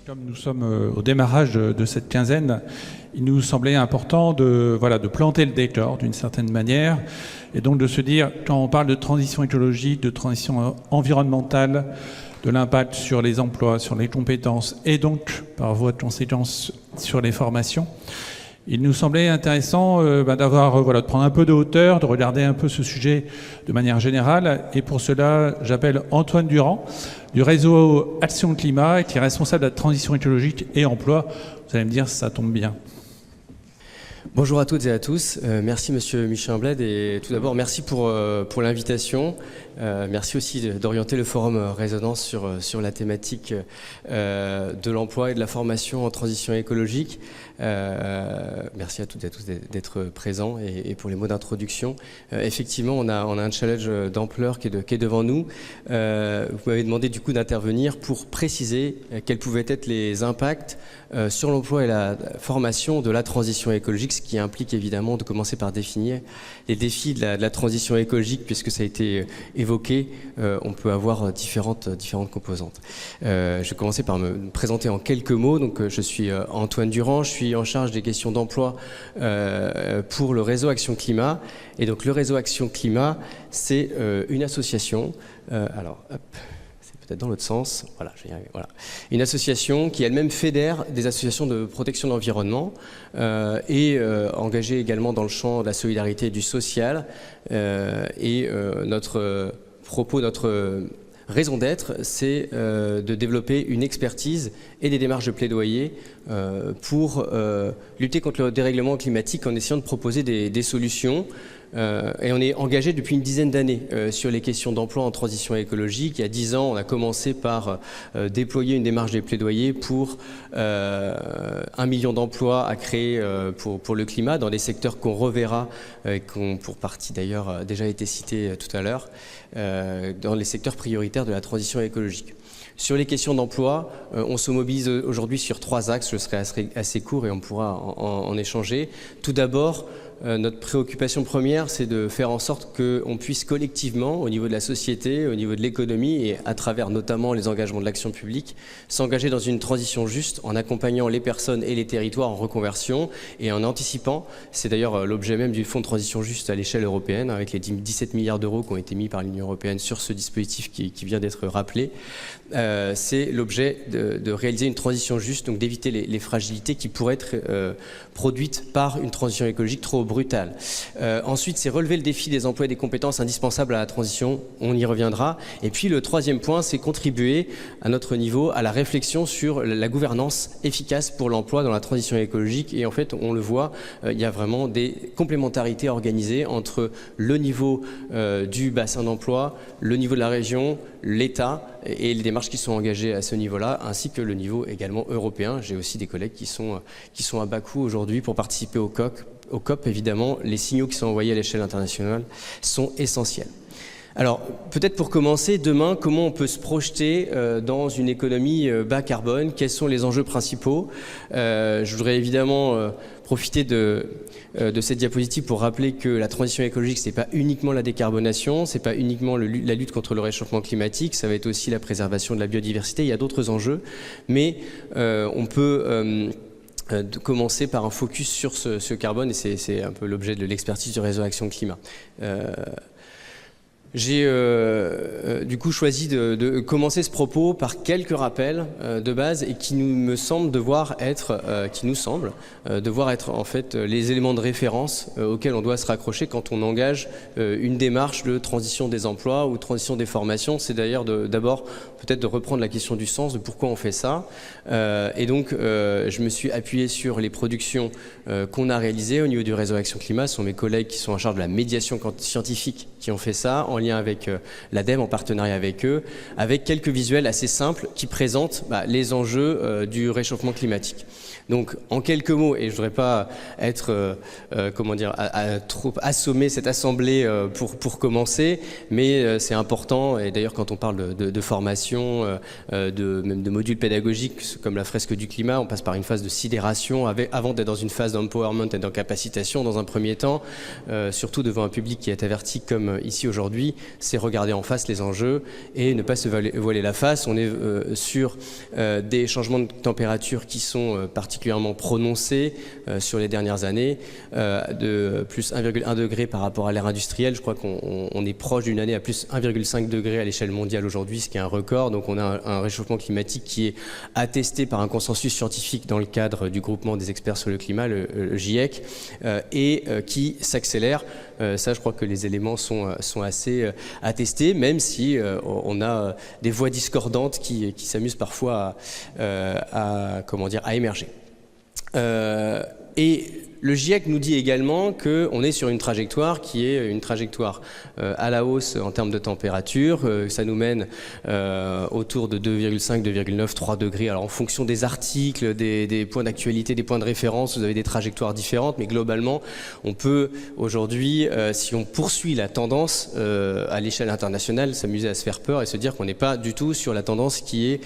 Comme nous sommes au démarrage de cette quinzaine, il nous semblait important de planter le décor d'une certaine manière et donc de se dire, quand on parle de transition écologique, de transition environnementale, de l'impact sur les emplois, sur les compétences et donc, par voie de conséquence, sur les formations, il nous semblait intéressant de prendre un peu de hauteur, de regarder un peu ce sujet de manière générale. Et pour cela, j'appelle Antoine Durand, du réseau Action Climat, qui est responsable de la transition écologique et emploi. Vous allez me dire, ça tombe bien. Bonjour à toutes et à tous. Merci Monsieur Michelin-Bled et tout d'abord merci pour l'invitation. Merci aussi d'orienter le forum Résonance sur la thématique de l'emploi et de la formation en transition écologique. Merci à toutes et à tous d'être présents et pour les mots d'introduction. Effectivement, on a un challenge d'ampleur qui est devant nous. Vous m'avez demandé du coup d'intervenir pour préciser quels pouvaient être les impacts sur l'emploi et la formation de la transition écologique, ce qui implique évidemment de commencer par définir les défis de la transition écologique, puisque ça a été évoqué, on peut avoir différentes composantes. Je vais commencer par me présenter en quelques mots. Donc, je suis Antoine Durand, je suis en charge des questions d'emploi pour le réseau Action Climat. Et donc le réseau Action Climat, c'est une association. Peut-être dans l'autre sens, voilà, je vais y arriver. Voilà. Une association qui elle-même fédère des associations de protection de l'environnement et engagée également dans le champ de la solidarité et du social. Notre propos, notre raison d'être, c'est de développer une expertise et des démarches de plaidoyer pour lutter contre le dérèglement climatique en essayant de proposer des solutions. Et on est engagé depuis une dizaine d'années sur les questions d'emploi en transition écologique. Il y a 10 ans, on a commencé par déployer une démarche de plaidoyer pour 1 million d'emplois à créer pour le climat dans des secteurs qu'on reverra, qui ont pour partie d'ailleurs déjà été cités tout à l'heure, dans les secteurs prioritaires de la transition écologique. Sur les questions d'emploi, on se mobilise aujourd'hui sur 3 axes. Je serai assez court et on pourra en échanger. Tout d'abord, notre préoccupation première, c'est de faire en sorte qu'on puisse collectivement, au niveau de la société, au niveau de l'économie et à travers notamment les engagements de l'action publique, s'engager dans une transition juste en accompagnant les personnes et les territoires en reconversion et en anticipant. C'est d'ailleurs l'objet même du Fonds de transition juste à l'échelle européenne, avec les 17 milliards d'euros qui ont été mis par l'Union européenne sur ce dispositif qui vient d'être rappelé. C'est l'objet de réaliser une transition juste, donc d'éviter les fragilités qui pourraient être produites par une transition écologique trop brutale. Ensuite, c'est relever le défi des emplois et des compétences indispensables à la transition, on y reviendra. Et puis le troisième point, c'est contribuer à notre niveau à la réflexion sur la gouvernance efficace pour l'emploi dans la transition écologique. Et en fait, on le voit, il y a vraiment des complémentarités organisées entre le niveau du bassin d'emploi, le niveau de la région, l'État et les démarches qui sont engagées à ce niveau-là, ainsi que le niveau également européen. J'ai aussi des collègues qui sont à Bakou aujourd'hui pour participer au COP, évidemment, les signaux qui sont envoyés à l'échelle internationale sont essentiels. Alors, peut-être pour commencer, demain, comment on peut se projeter dans une économie bas carbone? Quels sont les enjeux principaux? Je voudrais évidemment profiter de cette diapositive pour rappeler que la transition écologique, ce n'est pas uniquement la décarbonation, ce n'est pas uniquement la lutte contre le réchauffement climatique, ça va être aussi la préservation de la biodiversité, il y a d'autres enjeux, mais on peut de commencer par un focus sur ce carbone, et c'est un peu l'objet de l'expertise du réseau Action Climat. J'ai du coup choisi de commencer ce propos par quelques rappels de base et qui me semblent devoir être en fait les éléments de référence auxquels on doit se raccrocher quand on engage une démarche de transition des emplois ou transition des formations. C'est d'ailleurs d'abord peut-être de reprendre la question du sens, de pourquoi on fait ça. Et donc je me suis appuyé sur les productions qu'on a réalisées au niveau du réseau Action Climat. Ce sont mes collègues qui sont en charge de la médiation scientifique qui ont fait ça, en lien avec l'ADEME, en partenariat avec eux, avec quelques visuels assez simples qui présentent les enjeux du réchauffement climatique. Donc, en quelques mots, et je ne voudrais pas être, trop assommer cette assemblée pour commencer, mais c'est important, et d'ailleurs quand on parle de formation, même de modules pédagogiques comme la fresque du climat, on passe par une phase de sidération avant d'être dans une phase d'empowerment et d'encapacitation dans un premier temps, surtout devant un public qui est averti comme ici aujourd'hui. aujourd'hui, c'est regarder en face les enjeux et ne pas se voiler la face. On est sur des changements de température qui sont particulièrement prononcés sur les dernières années, de plus 1,1 degré par rapport à l'ère industrielle. Je crois qu'on est proche d'une année à plus 1,5 degré à l'échelle mondiale aujourd'hui, ce qui est un record. Donc on a un réchauffement climatique qui est attesté par un consensus scientifique dans le cadre du groupement des experts sur le climat, le GIEC, et qui s'accélère. Ça, je crois que les éléments sont assez attestés, même si on a des voix discordantes qui s'amusent parfois à émerger. Et le GIEC nous dit également qu'on est sur une trajectoire qui est une trajectoire à la hausse en termes de température. Ça nous mène autour de 2,5, 2,9, 3 degrés. Alors en fonction des articles, des points d'actualité, des points de référence, vous avez des trajectoires différentes. Mais globalement, on peut aujourd'hui, si on poursuit la tendance à l'échelle internationale, s'amuser à se faire peur et se dire qu'on n'est pas du tout sur la tendance qui est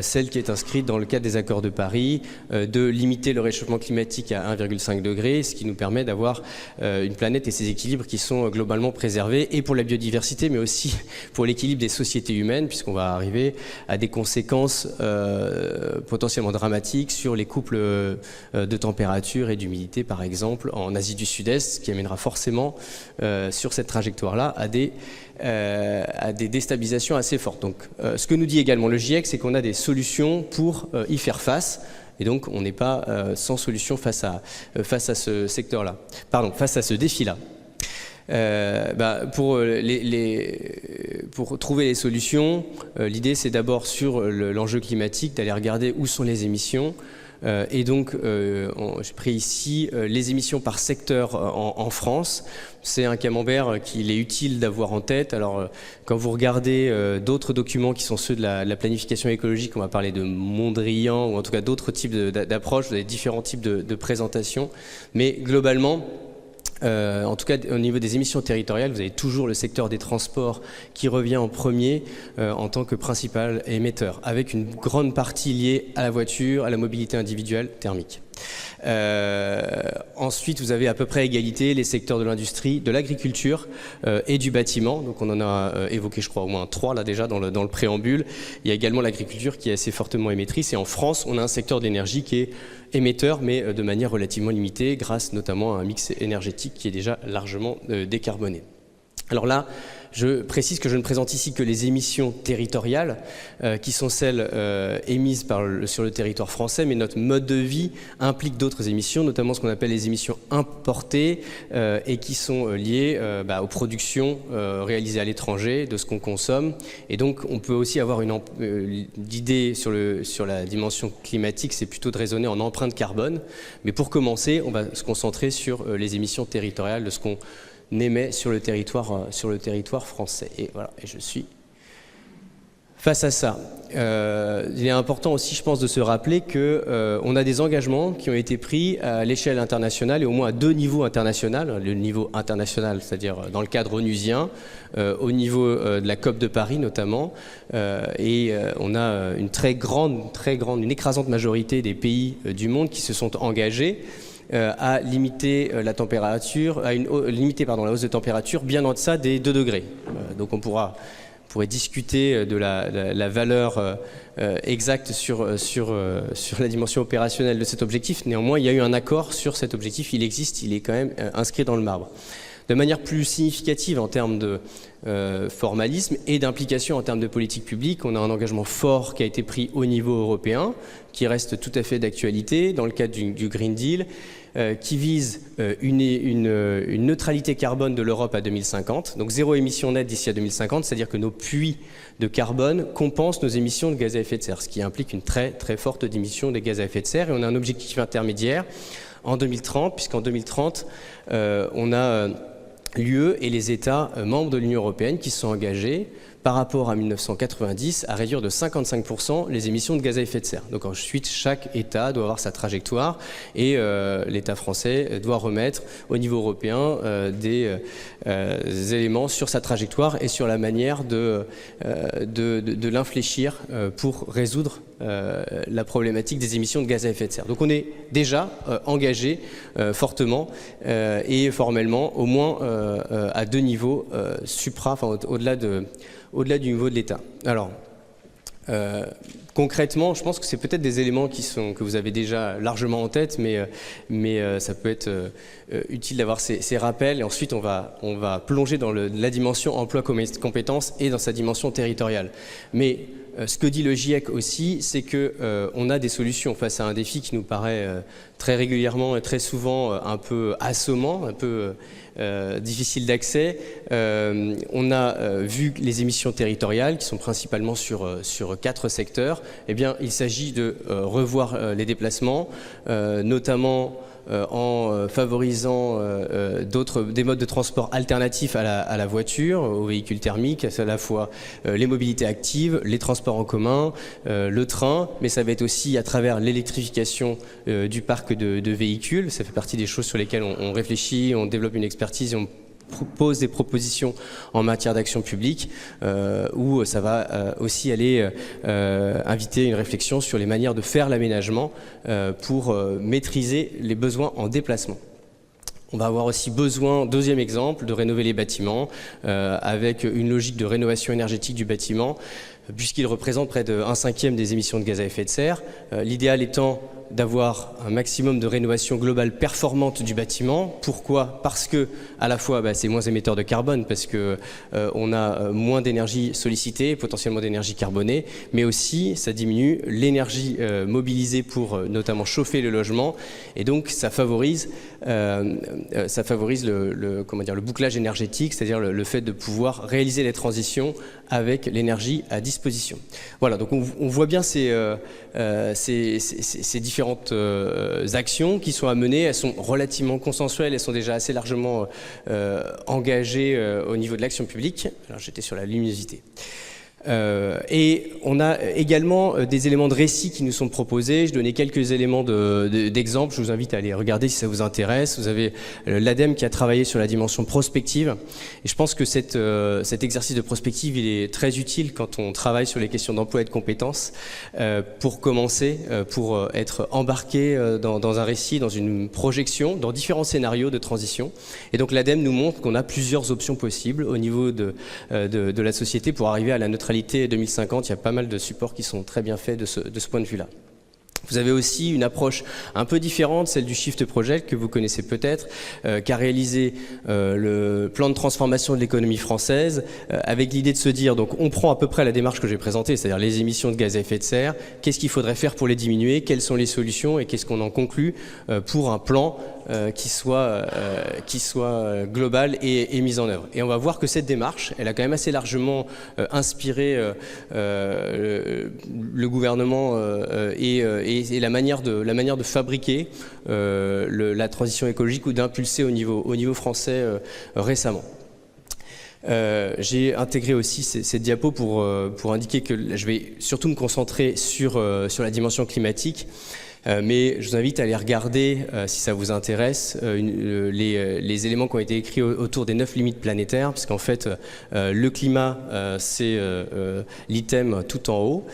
celle qui est inscrite dans le cadre des accords de Paris, de limiter le réchauffement climatique à 1,5 degrés, ce qui nous permet d'avoir une planète et ses équilibres qui sont globalement préservés, et pour la biodiversité, mais aussi pour l'équilibre des sociétés humaines, puisqu'on va arriver à des conséquences potentiellement dramatiques sur les couples de température et d'humidité, par exemple, en Asie du Sud-Est, ce qui amènera forcément sur cette trajectoire-là à des déstabilisations assez fortes. Donc, ce que nous dit également le GIEC, c'est qu'on a des solutions pour y faire face. Et donc, on n'est pas sans solution face à ce secteur-là. Pardon, face à ce défi-là. Pour trouver les solutions, l'idée, c'est d'abord sur l'enjeu climatique, d'aller regarder où sont les émissions. Et donc, j'ai pris ici les émissions par secteur en France. C'est un camembert qu'il est utile d'avoir en tête. Alors, quand vous regardez d'autres documents qui sont ceux de la planification écologique, on va parler de Mondrian, ou en tout cas d'autres types d'approches, vous avez différents types de présentations. Mais globalement, en tout cas, au niveau des émissions territoriales, vous avez toujours le secteur des transports qui revient en premier en tant que principal émetteur, avec une grande partie liée à la voiture, à la mobilité individuelle thermique. Ensuite, vous avez à peu près égalité les secteurs de l'industrie, de l'agriculture et du bâtiment. Donc on en a évoqué, je crois, au moins 3 là déjà dans le préambule. Il y a également l'agriculture qui est assez fortement émettrice. Et en France, on a un secteur d'énergie qui est émetteur, mais de manière relativement limitée, grâce notamment à un mix énergétique qui est déjà largement décarboné. Alors là, je précise que je ne présente ici que les émissions territoriales, qui sont celles émises sur le territoire français, mais notre mode de vie implique d'autres émissions, notamment ce qu'on appelle les émissions importées, et qui sont liées aux productions réalisées à l'étranger, de ce qu'on consomme. Et donc, on peut aussi avoir l'idée sur la dimension climatique, c'est plutôt de raisonner en empreinte carbone. Mais pour commencer, on va se concentrer sur les émissions territoriales de ce qu'on émet sur le territoire français. Et voilà, et je suis face à ça. Il est important aussi, je pense, de se rappeler qu'on a des engagements qui ont été pris à l'échelle internationale et au moins à 2 niveaux internationaux. Le niveau international, c'est-à-dire dans le cadre onusien, au niveau de la COP de Paris notamment, et on a une une écrasante majorité des pays du monde qui se sont engagés à limiter la température, limiter la hausse de température bien en deçà des 2 degrés. Donc on pourrait discuter de la valeur exacte sur la dimension opérationnelle de cet objectif. Néanmoins, il y a eu un accord sur cet objectif. Il existe, il est quand même inscrit dans le marbre. De manière plus significative en termes de formalisme et d'implication en termes de politique publique, on a un engagement fort qui a été pris au niveau européen, qui reste tout à fait d'actualité dans le cadre du Green Deal, qui vise une neutralité carbone de l'Europe à 2050, donc 0 émission nette d'ici à 2050, c'est-à-dire que nos puits de carbone compensent nos émissions de gaz à effet de serre, ce qui implique une très très forte diminution des gaz à effet de serre. Et on a un objectif intermédiaire en 2030, puisqu'en 2030, on a l'UE et les États membres de l'Union européenne qui se sont engagés par rapport à 1990 à réduire de 55% les émissions de gaz à effet de serre. Donc ensuite, chaque État doit avoir sa trajectoire et l'État français doit remettre au niveau européen des éléments sur sa trajectoire et sur la manière de l'infléchir pour résoudre la problématique des émissions de gaz à effet de serre. Donc on est déjà engagé fortement et formellement, au moins à deux niveaux au-delà du niveau de l'État. Alors, concrètement, je pense que c'est peut-être des éléments que vous avez déjà largement en tête, mais ça peut être utile d'avoir ces rappels. Et ensuite, on va plonger dans la dimension emploi-compétences et dans sa dimension territoriale. Mais ce que dit le GIEC aussi, c'est qu'on a des solutions face à un défi qui nous paraît très régulièrement et très souvent un peu assommant, un peu difficile d'accès. On a vu les émissions territoriales qui sont principalement sur 4 secteurs. Eh bien, il s'agit de revoir les déplacements, notamment en favorisant des modes de transport alternatifs à la voiture, aux véhicules thermiques, à la fois les mobilités actives, les transports en commun, le train, mais ça va être aussi à travers l'électrification du parc de véhicules. Ça fait partie des choses sur lesquelles on réfléchit, on développe une expertise et on propose des propositions en matière d'action publique où ça va aussi aller inviter une réflexion sur les manières de faire l'aménagement pour maîtriser les besoins en déplacement. On va avoir aussi besoin, deuxième exemple, de rénover les bâtiments avec une logique de rénovation énergétique du bâtiment puisqu'il représente près de 1/5 des émissions de gaz à effet de serre. L'idéal étant d'avoir un maximum de rénovation globale performante du bâtiment. Pourquoi ? Parce que à la fois c'est moins émetteur de carbone parce que on a moins d'énergie sollicitée, potentiellement d'énergie carbonée, mais aussi ça diminue l'énergie mobilisée pour notamment chauffer le logement et donc ça favorise le bouclage énergétique, c'est-à-dire le fait de pouvoir réaliser les transitions avec l'énergie à disposition. Voilà, donc on voit bien ces différentes actions qui sont à mener. Elles sont relativement consensuelles, elles sont déjà assez largement engagées au niveau de l'action publique. Alors j'étais sur la luminosité. Et on a également des éléments de récit qui nous sont proposés. Je donnais quelques éléments d'exemple. Je vous invite à aller regarder si ça vous intéresse. Vous avez l'ADEME qui a travaillé sur la dimension prospective. Et je pense que cet exercice de prospective, il est très utile quand on travaille sur les questions d'emploi et de compétences. Pour commencer, pour être embarqué dans un récit, dans une projection, dans différents scénarios de transition. Et donc l'ADEME nous montre qu'on a plusieurs options possibles au niveau de la société pour arriver à la neutralité 2050, il y a pas mal de supports qui sont très bien faits de ce point de vue-là. Vous avez aussi une approche un peu différente, celle du Shift Project que vous connaissez peut-être, qu'a réalisé le plan de transformation de l'économie française, avec l'idée de se dire, donc on prend à peu près la démarche que j'ai présentée, c'est-à-dire les émissions de gaz à effet de serre, qu'est-ce qu'il faudrait faire pour les diminuer, quelles sont les solutions et qu'est-ce qu'on en conclut pour un plan qui soit global et mis en œuvre. Et on va voir que cette démarche, elle a quand même assez largement inspiré le gouvernement et la manière de fabriquer la transition écologique ou d'impulser au niveau français récemment. J'ai intégré aussi cette diapo pour indiquer que je vais surtout me concentrer sur la dimension climatique. Mais je vous invite à aller regarder, si ça vous intéresse, les éléments qui ont été écrits autour des 9 limites planétaires, parce qu'en fait, le climat, c'est l'item tout en haut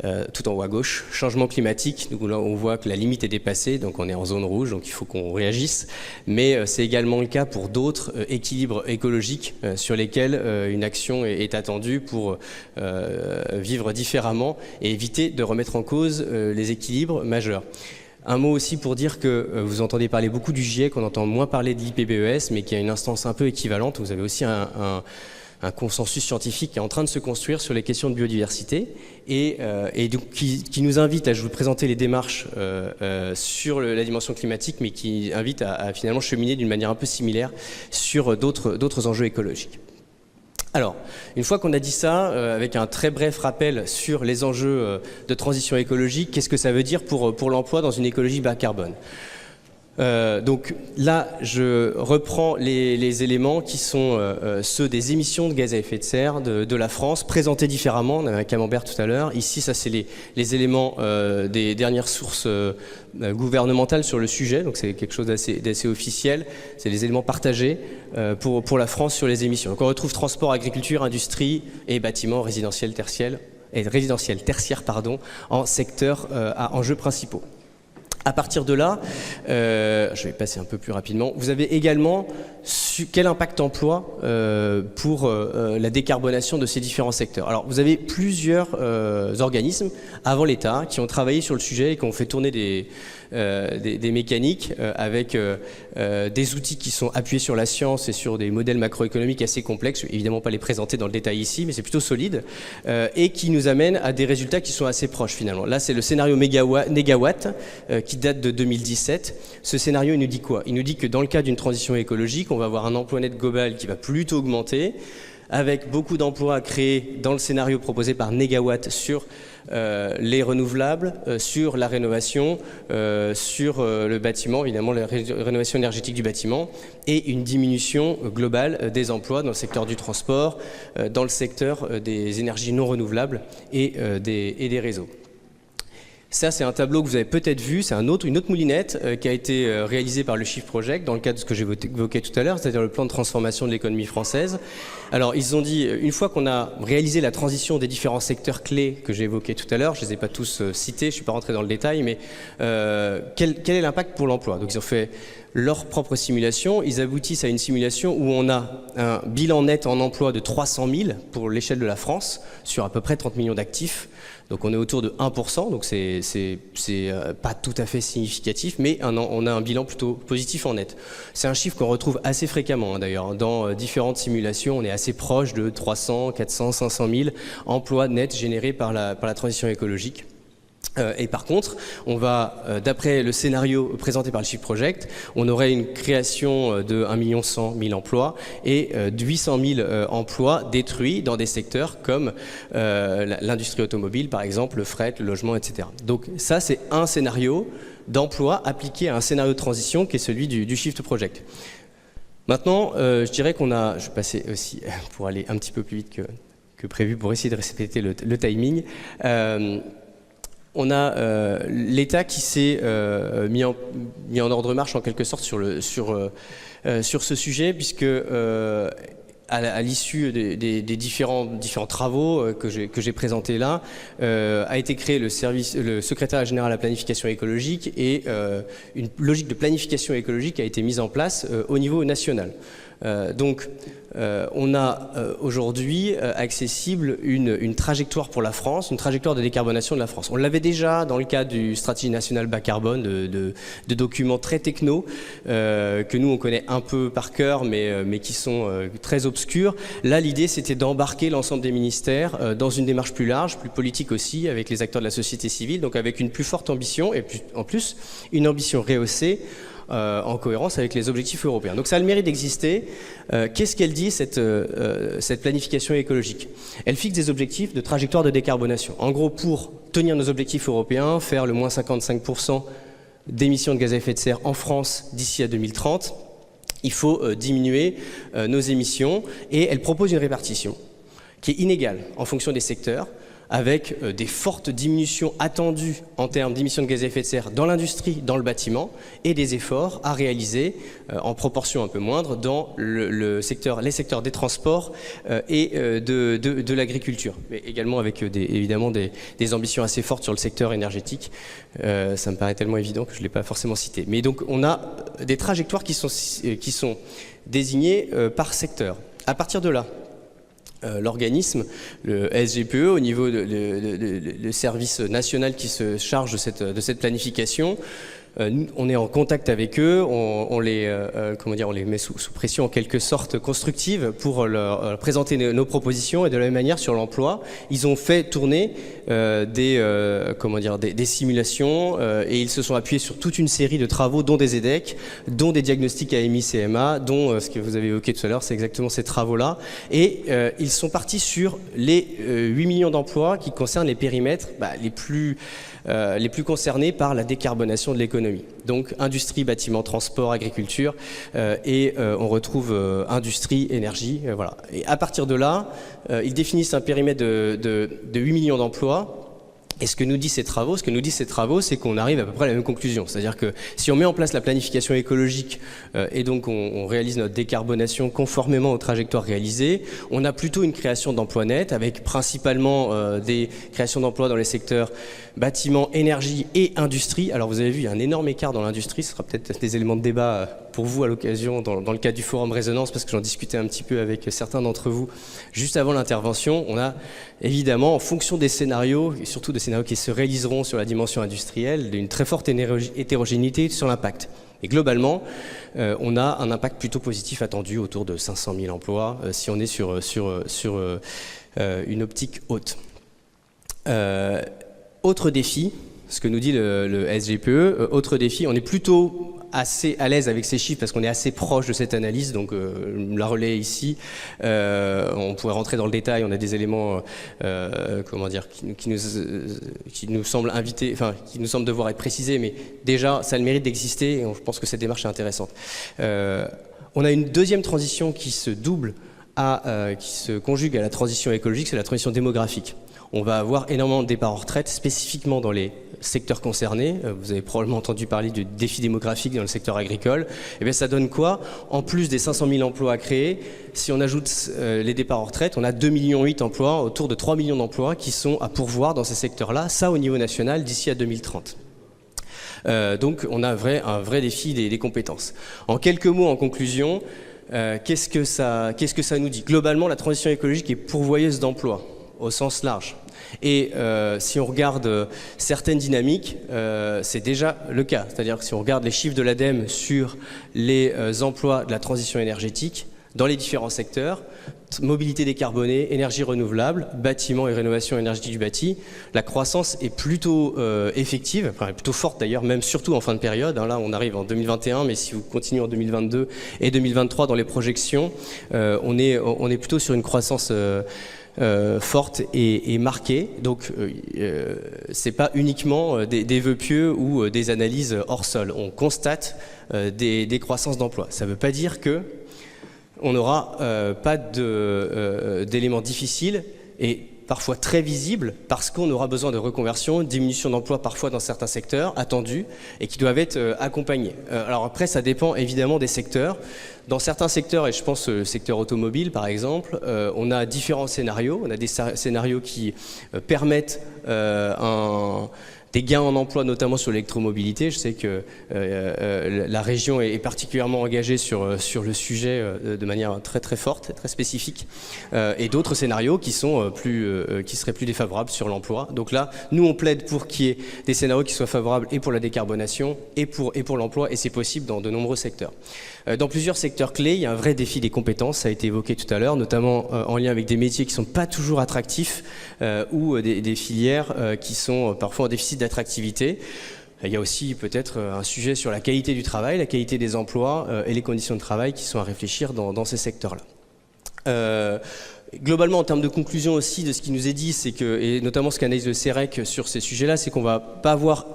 à gauche. Changement climatique, donc là on voit que la limite est dépassée, donc on est en zone rouge, donc il faut qu'on réagisse. Mais c'est également le cas pour d'autres équilibres écologiques sur lesquels une action est attendue pour vivre différemment et éviter de remettre en cause les équilibres majeurs. Un mot aussi pour dire que vous entendez parler beaucoup du GIEC, on entend moins parler de l'IPBES, mais qui a une instance un peu équivalente. Vous avez aussi un consensus scientifique qui est en train de se construire sur les questions de biodiversité et donc qui nous invite à, je vais vous présenter les démarches sur la dimension climatique, mais qui invite à finalement cheminer d'une manière un peu similaire sur d'autres enjeux écologiques. Alors, une fois qu'on a dit ça, avec un très bref rappel sur les enjeux de transition écologique, qu'est-ce que ça veut dire pour l'emploi dans une écologie bas carbone ? Donc là, je reprends les éléments qui sont ceux des émissions de gaz à effet de serre de la France, présentés différemment. On avait un camembert tout à l'heure. Ici, ça c'est les éléments des dernières sources gouvernementales sur le sujet. Donc c'est quelque chose d'assez officiel. C'est les éléments partagés pour la France sur les émissions. Donc on retrouve transport, agriculture, industrie et bâtiments résidentiels tertiaires, en secteurs à enjeux principaux. À partir de là, je vais passer un peu plus rapidement, vous avez également quel impact emploi pour la décarbonation de ces différents secteurs. Alors vous avez plusieurs organismes avant l'État qui ont travaillé sur le sujet et qui ont fait tourner des mécaniques avec des outils qui sont appuyés sur la science et sur des modèles macroéconomiques assez complexes, je ne vais évidemment pas les présenter dans le détail ici, mais c'est plutôt solide, et qui nous amènent à des résultats qui sont assez proches finalement. Là c'est le scénario négawatt qui date de 2017. Ce scénario il nous dit quoi? Il nous dit que dans le cas d'une transition écologique, on va avoir un emploi net global qui va plutôt augmenter, avec beaucoup d'emplois créés dans le scénario proposé par Négawatt sur les renouvelables, sur la rénovation, sur le bâtiment, évidemment la rénovation énergétique du bâtiment, et une diminution globale des emplois dans le secteur du transport, dans le secteur des énergies non renouvelables et des réseaux. Ça, c'est un tableau que vous avez peut-être vu, c'est une autre moulinette qui a été réalisée par le Shift Project dans le cadre de ce que j'évoquais tout à l'heure, c'est-à-dire le plan de transformation de l'économie française. Alors, ils ont dit, une fois qu'on a réalisé la transition des différents secteurs clés que j'ai évoqués tout à l'heure, je ne les ai pas tous cités, je ne suis pas rentré dans le détail, mais quel est l'impact pour l'emploi? Donc, ils ont fait leur propre simulation, ils aboutissent à une simulation où on a un bilan net en emploi de 300 000 pour l'échelle de la France, sur à peu près 30 millions d'actifs. Donc on est autour de 1%, donc c'est pas tout à fait significatif, mais on a un bilan plutôt positif en net. C'est un chiffre qu'on retrouve assez fréquemment d'ailleurs. Dans différentes simulations, on est assez proche de 300, 400, 500 000 emplois nets générés par la transition écologique. Et par contre, on va, d'après le scénario présenté par le Shift Project, on aurait une création de 1 100 000 emplois et de 800 000 emplois détruits dans des secteurs comme l'industrie automobile, par exemple, le fret, le logement, etc. Donc ça, c'est un scénario d'emploi appliqué à un scénario de transition qui est celui du Shift Project. Maintenant, je dirais qu'on a, je vais passer aussi pour aller un petit peu plus vite que prévu pour essayer de respecter le timing. On a l'État qui s'est mis en ordre de marche en quelque sorte sur ce sujet, puisque à l'issue des différents travaux que j'ai présentés là, a été créé le secrétariat général à la planification écologique et une logique de planification écologique a été mise en place au niveau national. Donc on a aujourd'hui accessible une trajectoire pour la France, une trajectoire de décarbonation de la France. On l'avait déjà dans le cadre du stratégie nationale bas carbone, de documents très techno que nous on connaît un peu par cœur mais qui sont très obscurs. Là l'idée c'était d'embarquer l'ensemble des ministères dans une démarche plus large, plus politique aussi, avec les acteurs de la société civile, donc avec une plus forte ambition et en plus une ambition rehaussée en cohérence avec les objectifs européens. Donc ça a le mérite d'exister. Qu'est-ce qu'elle dit cette planification écologique? Elle fixe des objectifs de trajectoire de décarbonation. En gros, pour tenir nos objectifs européens, faire le moins 55% d'émissions de gaz à effet de serre en France d'ici à 2030, il faut diminuer nos émissions et elle propose une répartition qui est inégale en fonction des secteurs, avec des fortes diminutions attendues en termes d'émissions de gaz à effet de serre dans l'industrie, dans le bâtiment, et des efforts à réaliser en proportion un peu moindre dans les secteurs des transports et de l'agriculture, mais également avec évidemment des ambitions assez fortes sur le secteur énergétique. Ça me paraît tellement évident que je ne l'ai pas forcément cité. Mais donc on a des trajectoires qui sont désignées par secteur. À partir de là, l'organisme, le SGPE, au niveau le service national qui se charge de cette planification, on est en contact avec eux, on les met sous pression en quelque sorte constructive pour leur présenter nos propositions, et de la même manière sur l'emploi, ils ont fait tourner des simulations et ils se sont appuyés sur toute une série de travaux, dont des EDEC, dont des diagnostics AMI-CMA, dont ce que vous avez évoqué tout à l'heure, c'est exactement ces travaux-là, et ils sont partis sur les 8 millions d'emplois qui concernent les périmètres les plus concernés par la décarbonation de l'économie. Donc industrie, bâtiment, transport, agriculture, et on retrouve industrie, énergie, voilà. Et à partir de là, ils définissent un périmètre de 8 millions d'emplois. Et ce que nous disent ces travaux, c'est qu'on arrive à peu près à la même conclusion. C'est-à-dire que si on met en place la planification écologique et donc on réalise notre décarbonation conformément aux trajectoires réalisées, on a plutôt une création d'emplois nets avec principalement des créations d'emplois dans les secteurs bâtiment, énergie et industrie. Alors vous avez vu, il y a un énorme écart dans l'industrie. Ce sera peut-être des éléments de débat pour vous à l'occasion dans le cadre du forum Résonance, parce que j'en discutais un petit peu avec certains d'entre vous juste avant l'intervention. On a évidemment, en fonction des scénarios, et surtout des scénarios qui se réaliseront sur la dimension industrielle, une très forte hétérogénéité sur l'impact. Et globalement, on a un impact plutôt positif attendu autour de 500 000 emplois si on est sur une optique haute. Autre défi, ce que nous dit le SGPE, autre défi, on est plutôt assez à l'aise avec ces chiffres parce qu'on est assez proche de cette analyse, donc je la relais ici. On pourrait rentrer dans le détail, on a des éléments comment dire, qui nous semblent invités, enfin qui nous semblent devoir être précisés, mais déjà ça a le mérite d'exister et je pense que cette démarche est intéressante. On a une deuxième transition qui se double qui se conjugue à la transition écologique, c'est la transition démographique. On va avoir énormément de départs en retraite, spécifiquement dans les secteurs concernés. Vous avez probablement entendu parler du défi démographique dans le secteur agricole. Et bien ça donne quoi? En plus des 500 000 emplois à créer, si on ajoute les départs en retraite, on a 2,8 millions d'emplois, autour de 3 millions d'emplois qui sont à pourvoir dans ces secteurs-là, ça au niveau national d'ici à 2030. Donc on a un vrai défi des compétences. En quelques mots, en conclusion, qu'est-ce que ça nous dit? Globalement, la transition écologique est pourvoyeuse d'emplois au sens large. Et si on regarde certaines dynamiques, c'est déjà le cas. C'est-à-dire que si on regarde les chiffres de l'ADEME sur les emplois de la transition énergétique dans les différents secteurs, mobilité décarbonée, énergie renouvelable, bâtiment et rénovation énergétique du bâti, la croissance est plutôt effective, enfin plutôt forte d'ailleurs, même surtout en fin de période. Là, on arrive en 2021, mais si vous continuez en 2022 et 2023 dans les projections, on est plutôt sur une croissance forte et marquée. Donc c'est pas uniquement des vœux pieux ou des analyses hors sol. On constate des croissances d'emplois. Ça ne veut pas dire que on n'aura pas d'éléments difficiles et parfois très visibles parce qu'on aura besoin de reconversion, diminution d'emplois parfois dans certains secteurs attendus et qui doivent être accompagnés. Alors après, ça dépend évidemment des secteurs. Dans certains secteurs, et je pense le secteur automobile par exemple, on a différents scénarios. On a des scénarios qui permettent des gains en emploi, notamment sur l'électromobilité. Je sais que la région est particulièrement engagée sur le sujet de manière très très forte, très spécifique, et d'autres scénarios qui sont qui seraient plus défavorables sur l'emploi. Donc là, nous on plaide pour qu'il y ait des scénarios qui soient favorables et pour la décarbonation et pour l'emploi, et c'est possible dans de nombreux secteurs. Dans plusieurs secteurs clés, il y a un vrai défi des compétences, ça a été évoqué tout à l'heure, notamment en lien avec des métiers qui ne sont pas toujours attractifs ou des filières qui sont parfois en déficit d'attractivité. Il y a aussi peut-être un sujet sur la qualité du travail, la qualité des emplois et les conditions de travail qui sont à réfléchir dans ces secteurs-là. Globalement, en termes de conclusion aussi de ce qui nous est dit, c'est que, et notamment ce qu'analyse le CEREC sur ces sujets-là, c'est qu'on ne va pas avoir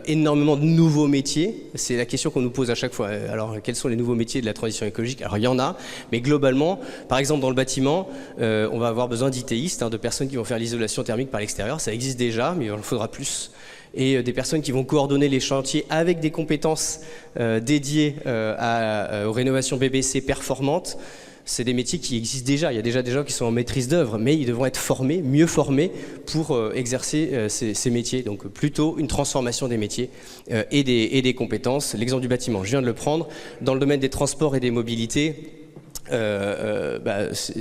énormément de nouveaux métiers. C'est la question qu'on nous pose à chaque fois. Alors, quels sont les nouveaux métiers de la transition écologique? Alors, il y en a, mais globalement, par exemple, dans le bâtiment, on va avoir besoin d'ITistes, de personnes qui vont faire l'isolation thermique par l'extérieur. Ça existe déjà, mais il en faudra plus. Et des personnes qui vont coordonner les chantiers avec des compétences dédiées aux rénovations BBC performantes. C'est des métiers qui existent déjà. Il y a déjà des gens qui sont en maîtrise d'œuvre, mais ils devront être formés, mieux formés pour exercer ces métiers. Donc plutôt une transformation des métiers et des compétences. L'exemple du bâtiment, je viens de le prendre. Dans le domaine des transports et des mobilités,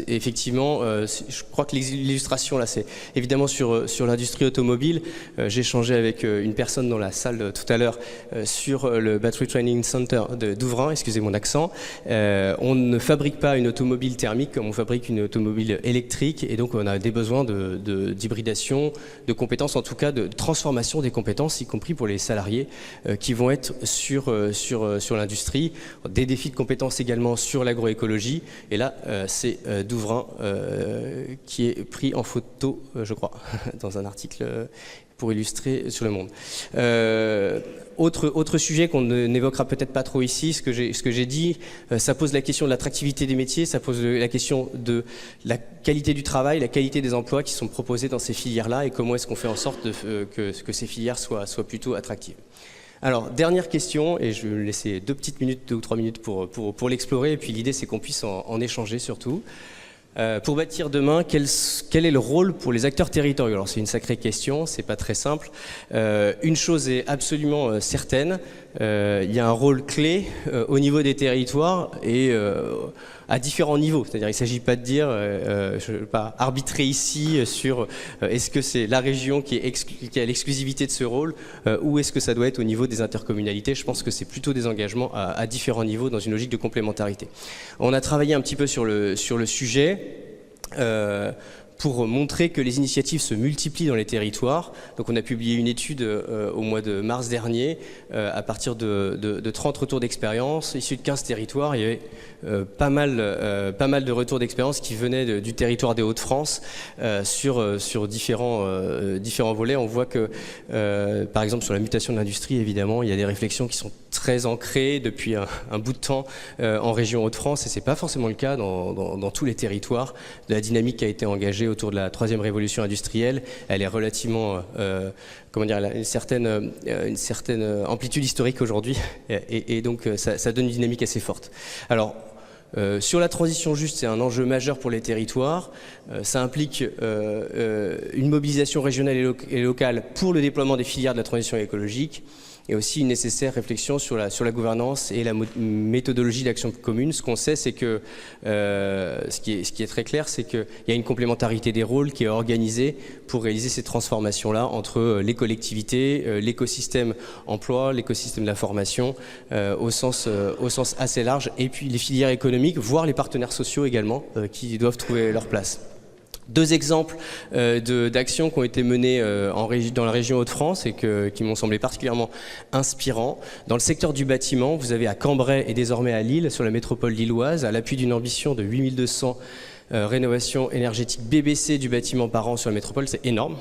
effectivement, je crois que l'illustration là, c'est évidemment sur l'industrie automobile. J'ai échangé avec une personne dans la salle tout à l'heure sur le Battery Training Center d'Ouvrin, excusez mon accent. On ne fabrique pas une automobile thermique comme on fabrique une automobile électrique, et donc on a des besoins d'hybridation, de compétences, en tout cas de transformation des compétences, y compris pour les salariés qui vont être sur l'industrie. Des défis de compétences également sur l'agroécologie. écologie. Et là, c'est Douvrin qui est pris en photo, je crois, dans un article pour illustrer sur Le Monde. Autre sujet qu'on n'évoquera peut-être pas trop ici, ce que j'ai dit, ça pose la question de l'attractivité des métiers, ça pose la question de la qualité du travail, la qualité des emplois qui sont proposés dans ces filières-là et comment est-ce qu'on fait en sorte que ces filières soient plutôt attractives. Alors, dernière question, et je vais laisser 2 ou 3 minutes pour l'explorer, et puis l'idée c'est qu'on puisse en échanger surtout. Pour bâtir demain, quel est le rôle pour les acteurs territoriaux? Alors c'est une sacrée question, c'est pas très simple. Une chose est absolument certaine, il y a un rôle clé au niveau des territoires et à différents niveaux. C'est-à-dire il ne s'agit pas de dire, je ne vais pas arbitrer ici sur est-ce que c'est la région qui a l'exclusivité de ce rôle ou est-ce que ça doit être au niveau des intercommunalités. Je pense que c'est plutôt des engagements à différents niveaux dans une logique de complémentarité. On a travaillé un petit peu sur le sujet. Pour montrer que les initiatives se multiplient dans les territoires. Donc on a publié une étude au mois de mars dernier à partir de 30 retours d'expérience issus de 15 territoires. Il y avait pas mal de retours d'expérience qui venaient du territoire des Hauts-de-France sur différents volets. On voit que par exemple sur la mutation de l'industrie, évidemment, il y a des réflexions qui sont très ancrées depuis un bout de temps en région Hauts-de-France et c'est pas forcément le cas dans tous les territoires. De la dynamique qui a été engagée autour de la 3e révolution industrielle, elle est relativement, comment dire, une certaine amplitude historique aujourd'hui, et donc ça donne une dynamique assez forte. Alors, sur la transition juste, c'est un enjeu majeur pour les territoires. Ça implique une mobilisation régionale et locale pour le déploiement des filières de la transition écologique. Et aussi une nécessaire réflexion sur la gouvernance et la méthodologie d'action commune. Ce qu'on sait, c'est que, ce qui est très clair, c'est qu'il y a une complémentarité des rôles qui est organisée pour réaliser ces transformations-là entre les collectivités, l'écosystème emploi, l'écosystème de la formation, au sens assez large, et puis les filières économiques, voire les partenaires sociaux également, qui doivent trouver leur place. 2 exemples d'actions qui ont été menées dans la région Hauts-de-France et qui m'ont semblé particulièrement inspirants. Dans le secteur du bâtiment, vous avez à Cambrai et désormais à Lille, sur la métropole lilloise, à l'appui d'une ambition de 8200 rénovations énergétiques BBC du bâtiment par an sur la métropole, c'est énorme.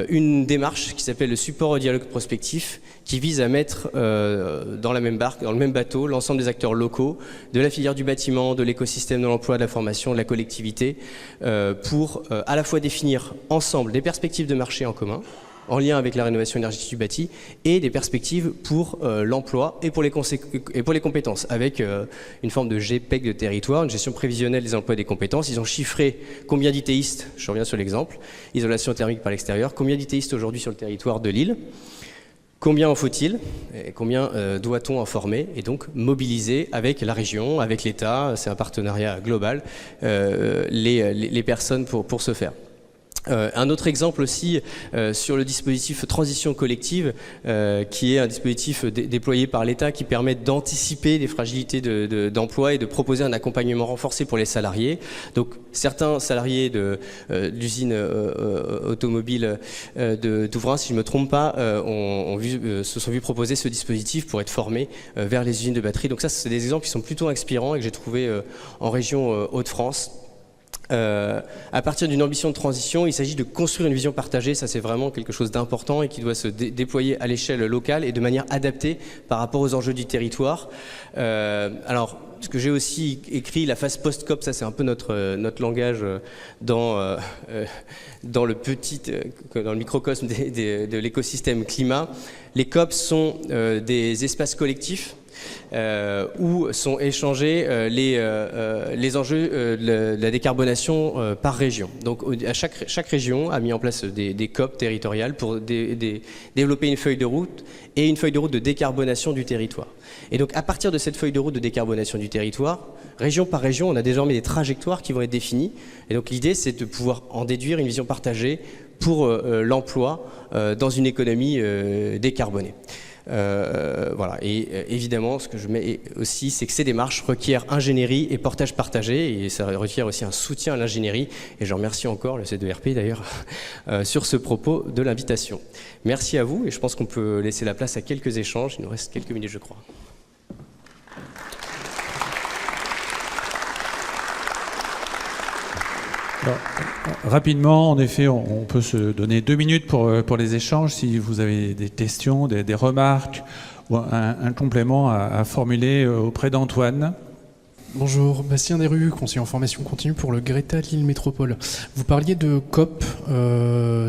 Une démarche qui s'appelle le support au dialogue prospectif, qui vise à mettre dans la même barque, dans le même bateau, l'ensemble des acteurs locaux, de la filière du bâtiment, de l'écosystème de l'emploi, de la formation, de la collectivité, pour à la fois définir ensemble des perspectives de marché en commun, en lien avec la rénovation énergétique du bâti, et des perspectives pour l'emploi et pour les compétences, avec une forme de GPEC de territoire, une gestion prévisionnelle des emplois et des compétences. Ils ont chiffré combien d'ITistes, je reviens sur l'exemple, isolation thermique par l'extérieur, combien d'ITistes aujourd'hui sur le territoire de Lille, combien en faut-il, et combien doit-on en former, et donc mobiliser avec la région, avec l'État, c'est un partenariat global, les personnes pour ce faire. Un autre exemple aussi sur le dispositif transition collective, qui est un dispositif déployé par l'État qui permet d'anticiper des fragilités d'emploi et de proposer un accompagnement renforcé pour les salariés. Donc certains salariés de l'usine automobile de Douvrin, si je ne me trompe pas, se sont vus proposer ce dispositif pour être formés vers les usines de batterie. Donc ça, c'est des exemples qui sont plutôt inspirants et que j'ai trouvé en région Hauts-de-France. À partir d'une ambition de transition, il s'agit de construire une vision partagée. Ça, c'est vraiment quelque chose d'important et qui doit se déployer à l'échelle locale et de manière adaptée par rapport aux enjeux du territoire. Alors, ce que j'ai aussi écrit, la phase post-COP, ça c'est un peu notre langage dans le microcosme de l'écosystème climat. Les COP sont des espaces collectifs où sont échangés les enjeux de la décarbonation par région. Donc chaque région a mis en place des COP territoriales pour développer une feuille de route et une feuille de route de décarbonation du territoire. Et donc à partir de cette feuille de route de décarbonation du territoire, région par région, on a désormais des trajectoires qui vont être définies. Et donc l'idée, c'est de pouvoir en déduire une vision partagée pour l'emploi dans une économie décarbonée. Voilà. Et évidemment, ce que je mets aussi, c'est que ces démarches requièrent ingénierie et portage partagé, et ça requiert aussi un soutien à l'ingénierie. Et je remercie encore le C2RP d'ailleurs sur ce propos de l'invitation. Merci à vous, et je pense qu'on peut laisser la place à quelques échanges. Il nous reste quelques minutes, je crois. Alors, rapidement, en effet, on peut se donner 2 minutes pour les échanges. Si vous avez des questions, des remarques ou un complément à formuler auprès d'Antoine. Bonjour, Bastien Desrues, conseiller en formation continue pour le Greta Lille Métropole. Vous parliez de COP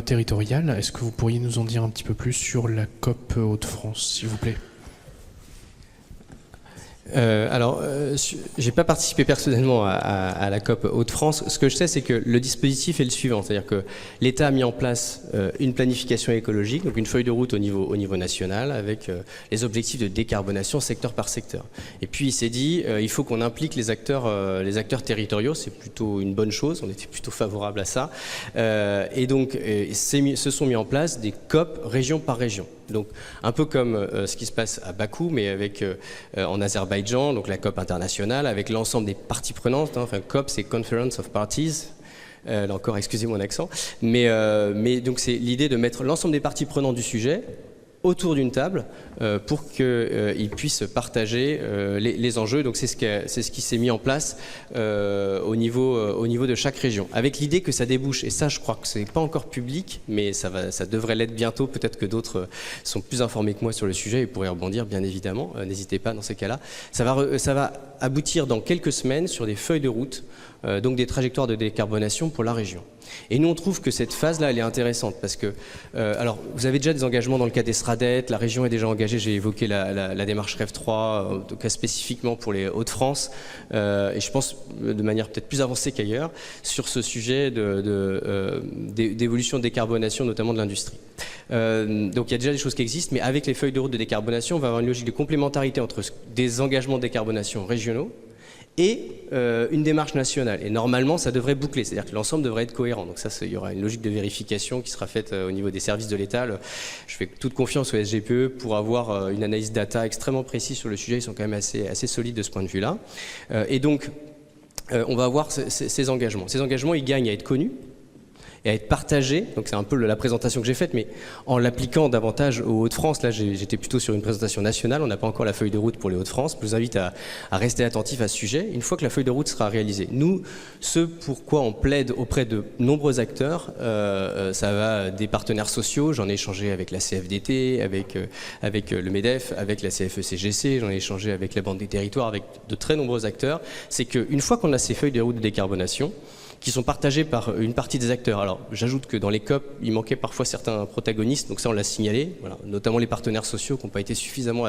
territoriale. Est-ce que vous pourriez nous en dire un petit peu plus sur la COP Hauts-de-France, s'il vous plaît ? J'ai pas participé personnellement à la COP Hauts-de-France. Ce que je sais, c'est que le dispositif est le suivant, c'est-à-dire que l'État a mis en place une planification écologique, donc une feuille de route au niveau national, avec les objectifs de décarbonation secteur par secteur. Et puis il s'est dit, il faut qu'on implique les acteurs territoriaux. C'est plutôt une bonne chose. On était plutôt favorable à ça. Et donc, se sont mis en place des COP région par région. Donc, un peu comme ce qui se passe à Bakou, mais avec en Azerbaïdjan, donc la COP internationale, avec l'ensemble des parties prenantes. Enfin, COP, c'est Conference of Parties. Là encore, excusez mon accent. Mais donc, c'est l'idée de mettre l'ensemble des parties prenantes du sujet autour d'une table pour qu'ils puissent partager les enjeux. Donc c'est ce qui s'est mis en place au niveau de chaque région, avec l'idée que ça débouche, et ça je crois que c'est pas encore public, mais ça devrait l'être bientôt. Peut-être que d'autres sont plus informés que moi sur le sujet et pourraient rebondir, bien évidemment. N'hésitez pas dans ces cas-là. Ça va aboutir dans quelques semaines sur des feuilles de route, donc des trajectoires de décarbonation pour la région. Et nous, on trouve que cette phase-là, elle est intéressante parce que, alors, vous avez déjà des engagements dans le cadre des SRADET, la région est déjà engagée, j'ai évoqué la démarche REV 3, en tout cas spécifiquement pour les Hauts-de-France, et je pense de manière peut-être plus avancée qu'ailleurs, sur ce sujet d'évolution de décarbonation, notamment de l'industrie. Donc il y a déjà des choses qui existent, mais avec les feuilles de route de décarbonation, on va avoir une logique de complémentarité entre des engagements de décarbonation régionaux et une démarche nationale. Et normalement, ça devrait boucler, c'est-à-dire que l'ensemble devrait être cohérent. Donc ça, il y aura une logique de vérification qui sera faite au niveau des services de l'État. Je fais toute confiance au SGPE pour avoir une analyse data extrêmement précise sur le sujet. Ils sont quand même assez solides de ce point de vue-là. Et donc, on va avoir ces engagements. Ces engagements, ils gagnent à être connus et à être partagé. Donc c'est un peu la présentation que j'ai faite, mais en l'appliquant davantage aux Hauts-de-France. Là, j'étais plutôt sur une présentation nationale. On n'a pas encore la feuille de route pour les Hauts-de-France. Je vous invite à rester attentif à ce sujet. Une fois que la feuille de route sera réalisée, nous, ce pourquoi on plaide auprès de nombreux acteurs, ça va des partenaires sociaux. J'en ai échangé avec la CFDT, avec le MEDEF, avec la CFE-CGC. J'en ai échangé avec la Banque des Territoires, avec de très nombreux acteurs. C'est qu'une fois qu'on a ces feuilles de route de décarbonation, qui sont partagés par une partie des acteurs. Alors, j'ajoute que dans les COP, il manquait parfois certains protagonistes, donc ça, on l'a signalé, voilà, notamment les partenaires sociaux qui n'ont pas été suffisamment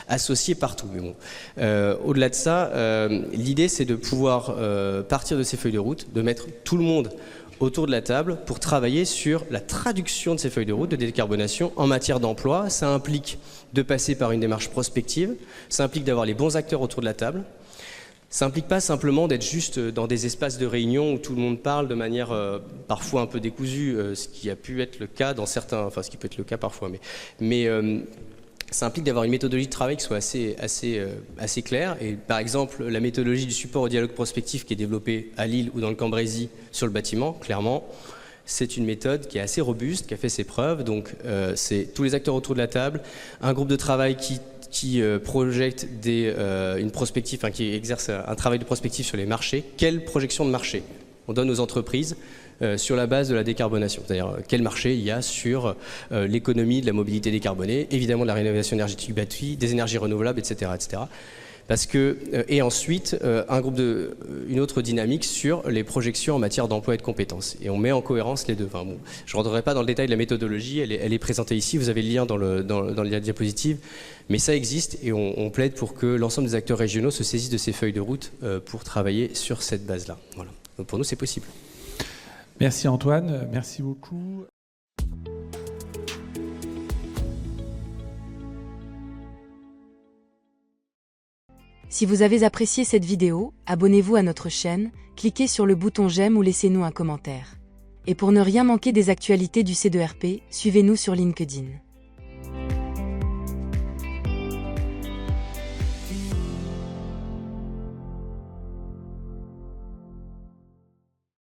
associés partout. Mais bon, au-delà de ça, l'idée, c'est de pouvoir partir de ces feuilles de route, de mettre tout le monde autour de la table pour travailler sur la traduction de ces feuilles de route de décarbonation en matière d'emploi. Ça implique de passer par une démarche prospective, ça implique d'avoir les bons acteurs autour de la table. Ça implique pas simplement d'être juste dans des espaces de réunion où tout le monde parle de manière parfois un peu décousue, ce qui a pu être le cas dans certains, enfin ce qui peut être le cas parfois, mais ça implique d'avoir une méthodologie de travail qui soit assez claire. Et par exemple, la méthodologie du support au dialogue prospectif qui est développée à Lille ou dans le Cambrésis sur le bâtiment, clairement, c'est une méthode qui est assez robuste, qui a fait ses preuves. Donc c'est tous les acteurs autour de la table, un groupe de travail qui projette une prospective, enfin, qui exerce un travail de prospective sur les marchés. Quelle projection de marché on donne aux entreprises sur la base de la décarbonation? C'est-à-dire quel marché il y a sur l'économie de la mobilité décarbonée, évidemment de la rénovation énergétique batterie, des énergies renouvelables, etc. etc. Parce que, et ensuite, une autre dynamique sur les projections en matière d'emploi et de compétences. Et on met en cohérence les deux. Enfin, bon, je ne rentrerai pas dans le détail de la méthodologie, elle est présentée ici, vous avez le lien dans la diapositive, mais ça existe et on plaide pour que l'ensemble des acteurs régionaux se saisissent de ces feuilles de route pour travailler sur cette base-là. Voilà. Donc pour nous, c'est possible. Merci Antoine, merci beaucoup. Si vous avez apprécié cette vidéo, abonnez-vous à notre chaîne, cliquez sur le bouton j'aime ou laissez-nous un commentaire. Et pour ne rien manquer des actualités du C2RP, suivez-nous sur LinkedIn.